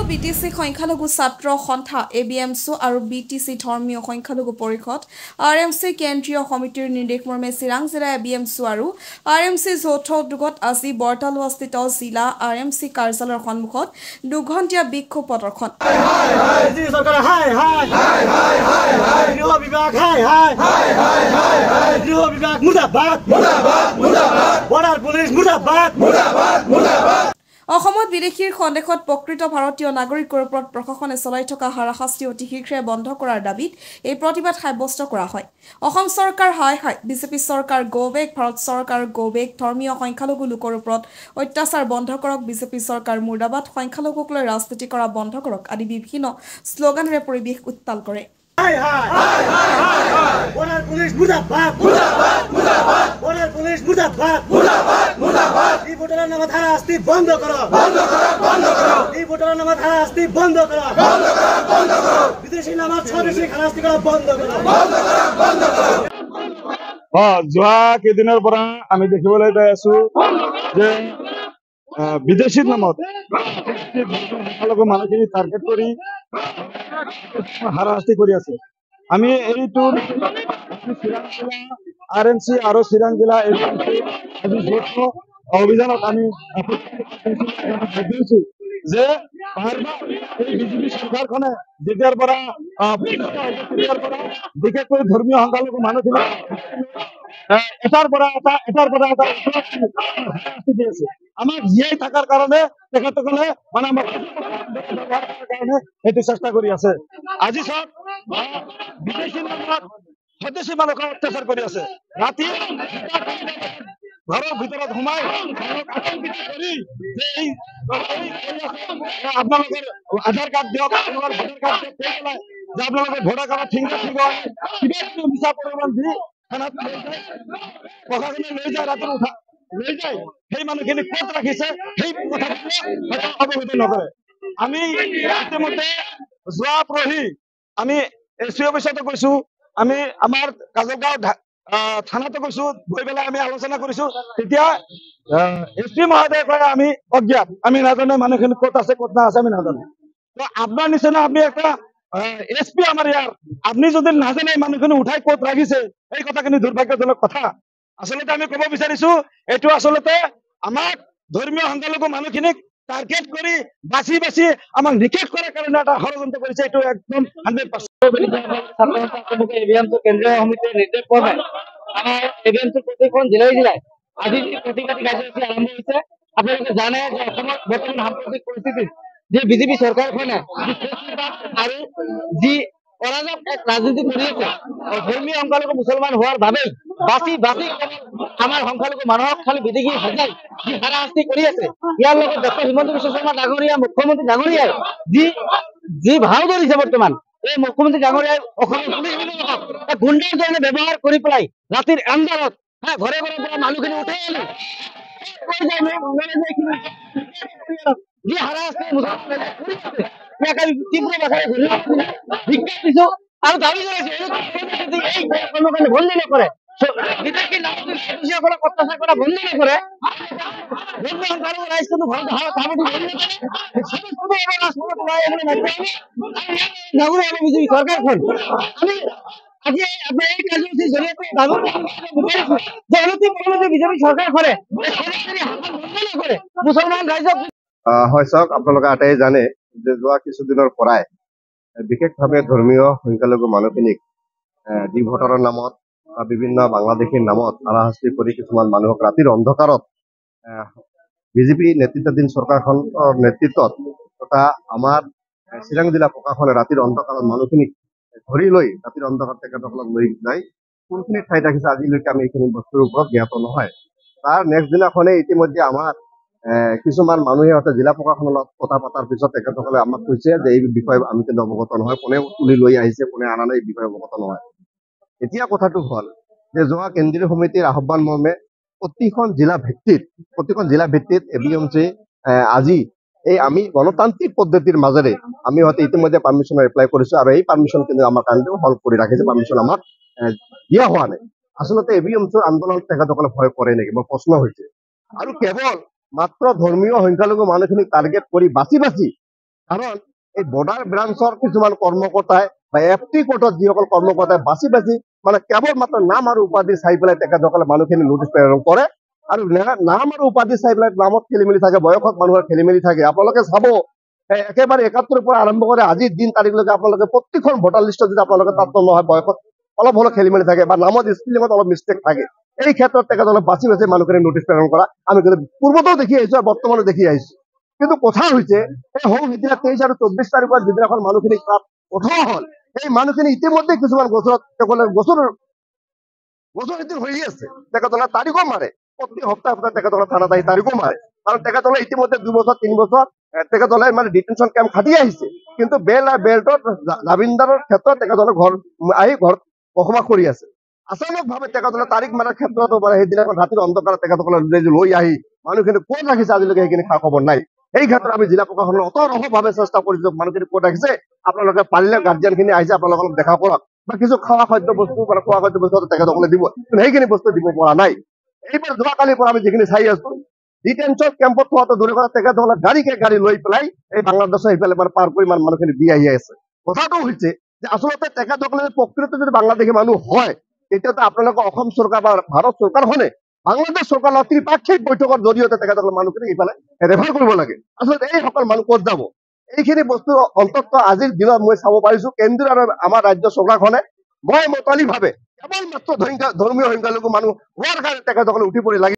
BTC সংখ্যালঘু ছাত্ৰ সন্থা এবিএমচি আৰু বিটিসি ধৰ্মীয় সংখ্যালঘু পৰিষদ আৰএমচি কেন্দ্ৰীয় সমিতিৰ নিৰ্দেশ মৰ্মে চিৰাং জিলা এবিএমচি আৰু আৰএমচি যৌথ উদ্যোগত আজি বৰতালুৱাস্থিত জিলা আৰএমচি কাৰ্যালয়ৰ সন্মুখত দুঘণ্টীয়া বিক্ষোভ প্ৰদৰ্শন অসমত বিদেশীৰ সন্দেহত প্ৰকৃত ভাৰতীয় নাগৰিকৰ ওপৰত প্ৰশাসনে চলাই থকা হাৰাশাস্তি অতি শীঘ্ৰে বন্ধ কৰাৰ দাবীত এই প্ৰতিবাদ সাব্যস্ত কৰা হয়। অসম চৰকাৰ হাই হাই বিজেপি চৰকাৰ গৌবেগ ভাৰত চৰকাৰ গৌবেগ ধৰ্মীয় সংখ্যালঘু লোকৰ ওপৰত অত্যাচাৰ বন্ধ কৰক বিজেপি চৰকাৰ মুৰ্দাবাদ সংখ্যালঘুক লৈ ৰাজনীতি কৰা বন্ধ কৰক আদি বিভিন্ন শ্লোগানেৰে পৰিৱেশ উত্তাল কৰে। যোৱা কেইদিনৰ পৰা আমি দেখিবলৈ পাই আছো যে বিদেশী নামত মানুহখিনি টাৰ্গেট কৰি হাৰাশাস্তি কৰি আছে। আমি এইটো আৰএমচি আৰু চিৰাং জিলা অভিযানত আমি যে বিজেপি চৰকাৰখনে যেতিয়াৰ পৰা বিশেষকৈ ধৰ্মীয় সংখ্যালঘু মানুহখিনি এটাৰ পৰা এটা আছে আমাক জীয়াই থকাৰ কাৰণে তেখেতসকলে মানে আমাক কাৰণে সেইটো চেষ্টা কৰি আছে। আজি চাওক বিদেশী মানুহক স্বদেশী মানুহক অত্যাচাৰ কৰি আছে। ৰাতি ঘৰৰ ভিতৰত সোমাই আতংকিত কৰি আপোনালোকৰ আধাৰ কাৰ্ড দিয়ক আপোনালোকৰ ভোটাৰ কাৰ্ড দিয়ক কৈ পেলাই যে আপোনালোকৰ ভোটাৰ কাৰ্ডত কিবা কিবা মিছা পৰিমাণ দি থানাত প্ৰশাসনে লৈ যায় ৰাতি উঠা লৈ যায় সেই মানুহখিনি ক'ত ৰাখিছে সেই কথাটো অৱগত নকৰে। আমি ইতিমধ্যে যোৱা পৰহি আমি এছ পি অফিচতো গৈছো, আমি আমাৰ কাজলগাঁও থানাতো গৈছো, গৈ পেলাই আমি আলোচনা কৰিছো। তেতিয়া এছ পি মহোদয়ে কয় আমি অজ্ঞাত, আমি নাজানো মানুহখিনি ক'ত আছে ক'ত না আছে আমি নাজানো। তো আপনার নিচিনা আপনি একটা এছ পি আমার ইয়ার আপনি যদি নাজানে মানুহখিনি উঠাই ক'ত ৰাখিছে এই কথাখিনি দুৰ্ভাগ্যজনক কথা। আচলতে আমি ক'ব বিচাৰিছো এইটো আচলতে আমাক ধৰ্মীয় সংখ্যালঘু মানুহখিনিক টাৰ্গেট কৰি বাছি বাছি আমাক নিষেধ কৰাৰ কাৰণে এটা ষড়যন্ত্ৰ কৰিছে। এইটো একদম 100% এবিএমচি কেন্দ্ৰীয় সমিতিৰ নিৰ্দেশ ক্ৰমে আমাৰ এবিএমচি প্ৰতিখন জিলাই জিলাই আজি প্ৰতিবাদী কাৰ্যসূচী আৰম্ভ হৈছে। আপোনালোকে জানে যে অসমত বৰ্তমান সাম্প্ৰতিক পৰিস্থিতিত যে বিজেপি চৰকাৰখনে আৰু যি অৰাজক এক ৰাজনীতি কৰি আছে ধৰ্মীয় সংখ্যালঘু মুছলমান হোৱাৰ বাবেই বাছি বাছি আমাৰ সংখ্যালঘু মানুহক খালি বিদেশী সজাই যি হাৰাশাস্তি কৰি আছে। ইয়াৰ লগত ডক্টৰ হিমন্ত বিশ্ব শৰ্মা ডাঙৰীয়া মুখ্যমন্ত্ৰী ডাঙৰীয়াই যি ভাও ধৰিছে বৰ্তমান এই মুখ্যমন্ত্ৰী ডাঙৰীয়াই অসমৰ পুলিচ বিভাগক এক গুণ্ডাৰ ধৰণে ব্যৱহাৰ কৰি পেলাই ৰাতিৰ আন্ধাৰত ঘৰে ঘৰে পৰা মানুহখিনি উঠাই আনি যি হাৰাশাস্তি মুছলমান ইয়াক আমি তীব্ৰ ভাষাৰে ধিক্কাৰ দিছো আৰু দাবী জনাইছো এই কৰ্মকাণ্ড বন্ধ নকৰে, বিদেশী নাগৰিকসকলক অত্যাচাৰ কৰা বন্ধ নকৰে, চৰকাৰখন আমি আজি আপোনাৰ এই কাৰ্যসূচীৰ জৰিয়তে বিজেপি চৰকাৰখনে নকৰে মুছলমান ৰাইজক। হয় চাওক, আপোনালোকে আটাইয়ে জানে যে যোৱা কিছুদিনৰ পৰাই বিশেষভাৱে ধৰ্মীয় সংখ্যালঘু মানুহখিনিক ডি ভোটাৰৰ নামত বা বিভিন্ন বাংলাদেশীৰ নামত হাৰাশাস্তি কৰি কিছুমান মানুহক ৰাতিৰ অন্ধকাৰত বিজেপি নেতৃত্বাধীন চৰকাৰখনৰ নেতৃত্বত তথা আমাৰ চিৰাং জিলা প্ৰশাসনে ৰাতিৰ অন্ধকাৰত মানুহখিনিক ধৰি লৈ ৰাতিৰ অন্ধকাৰত তেখেতসকলক লৈ যায় কোনখিনি ঠাইত ৰাখিছে আজিলৈকে আমি এইখিনি বস্তুৰ ওপৰত জ্ঞাত নহয়। তাৰ নেক্সট দিনাখনে ইতিমধ্যে আমাৰ কিছুমান মানুহে জিলা প্ৰশাসনৰ লগত কথা পতাৰ পিছত তেখেতসকলে আমাক কৈছে যে এই বিষয়ে আমি কিন্তু অৱগত নহয়, কোনে তুলি লৈ আহিছে কোনে অনা নাই এই বিষয়ে অৱগত নহয়। এতিয়া কথাটো হ'ল যে যোৱা কেন্দ্ৰীয় সমিতিৰ আহ্বান মৰ্মে প্ৰতিখন জিলা ভিত্তিত এবিএমচি আজি এই আমি গণতান্ত্ৰিক পদ্ধতিৰ মাজেৰে আমি হয়তো ইতিমধ্যে পাৰ্মিশ্যন এপ্লাই কৰিছো আৰু এই পাৰ্মিশ্যন কিন্তু আমাৰ কাৰণে হল্ড কৰি ৰাখিছে, পাৰ্মিশ্যন আমাক দিয়া হোৱা নাই। আচলতে এবিএমচিৰ আন্দোলন তেখেতসকলে ভয় কৰে নেকি মোৰ প্ৰশ্ন হৈছে। আৰু কেৱল মাত্ৰ ধৰ্মীয় সংখ্যালঘু মানুহখিনিক টাৰ্গেট কৰি বাছি বাছি কাৰণ এই বৰ্ডাৰ ব্ৰাঞ্চৰ কিছুমান কৰ্মকৰ্তাই বা FT কোৰ্টত যিসকল কৰ্মকৰ্তাই বাছি বাছি মানে কেৱল মাত্ৰ নাম আৰু উপাধি চাই পেলাই তেখেতসকলে মানুহখিনি নোটিছ প্ৰেৰণ কৰে আৰু নাম আৰু উপাধি চাই পেলাই নামত খেলি মেলি থাকে, বয়সত মানুহৰ খেলি মেলি থাকে। আপোনালোকে চাব একেবাৰে ৭১ পৰা আৰম্ভ কৰি আজিৰ দিন তাৰিখলৈকে আপোনালোকে প্ৰতিখন ভোটাৰ লিষ্টত যদি আপোনালোকে তাত নহয় বয়সত অলপ হলেও খেলি মেলি থাকে বা নামত স্পেলিঙত অলপ মিষ্টেক থাকে, এই ক্ষেত্ৰত তেখেতসকলে বাছি বাছি মানুহখিনি নোটিছ প্ৰেৰণ কৰা আমি কিন্তু পূৰ্বতেও দেখি আহিছো আৰু বৰ্তমানো দেখি আহিছো। কিন্তু কথা হৈছে এই সৌ সিদিনা ২৩ আৰু ২৪ তাৰিখৰ যিদিনাখন মানুহখিনি তাত পঠোৱা হল, এই মানুহখিনি ইতিমধ্যে কিছুমান গোচৰত গোচৰ হৈ আছে, তেখেতসকলে তাৰিখো মাৰে, প্ৰতি সপ্তাহে সপ্তাহে তেখেতসকলে থানাত আহি তাৰিখো মাৰে। কাৰণ তেখেতসকলে ইতিমধ্যে ২ বছৰ ৩ বছৰ তেখেতসকলে মানে ডিটেনশ্যন কেম্প খাটি আহিছে, কিন্তু বেল্টত জামিনদাৰৰ ক্ষেত্ৰত তেখেতসকলে ঘৰত বসবাস কৰি আছে। আচানক ভাৱে তেখেতসকলে তাৰিখ মাৰাৰ ক্ষেত্ৰতো মানে সেইদিনাখন ৰাতিৰ অন্ধকাৰত তেখেতসকলে লৈ আহি মানুহখিনি ক'ত ৰাখিছে আজিলৈকে সেইখিনি খা খবৰ নাই। এই ক্ষেত্ৰত আমি জিলা প্ৰশাসনে অতৰভাৱে চেষ্টা কৰিছো, মানুহখিনি ক'ত ৰাখিছে আপোনালোকে পাৰিলে গাৰ্জিয়ানখিনি আহিছে আপোনালোকে অলপ দেখা কৰক বা কিছু খোৱা খাদ্য বস্তু মানে খোৱা খাদ্য বস্তু তেখেতসকলে দিব, কিন্তু সেইখিনি বস্তু দিব পৰা নাই। এইবাৰ যোৱাকালিৰ পৰা আমি যিখিনি চাই আছো ডিটেনশ্যন কেম্পত থোৱাটো দূৰে কথা তেখেতসকলে গাড়ী লৈ পেলাই এই বাংলাদেশৰ সেইফালে মানে পাৰ কৰি মানুহখিনি দি আহি আছে। কথাটো হৈছে যে আচলতে তেখেতসকলে প্ৰকৃত যদি বাংলাদেশী মানুহ হয় তেতিয়াতো আপোনালোকে অসম চৰকাৰ বা ভাৰত চৰকাৰখনে বাংলাদেশ চৰকাৰৰ ত্ৰিপাক্ষিক বৈঠকৰ জৰিয়তে তেখেতসকলে মানুহখিনি ইফালে ৰেফাৰ কৰিব লাগে। আচলতে এইসকল মানুহ ক'ত যাব? এইখিনি বস্তু অন্ততঃ আজিৰ দিনত মই চাব পাৰিছো কেন্দ্ৰীয় আৰু আমাৰ ৰাজ্য চৰকাৰখনে মতালিভাৱে কেৱল মাত্ৰ ধৰ্মীয় সংখ্যালঘু মানুহ হোৱাৰ কাৰণে তেখেতসকলে উঠি পৰি লাগি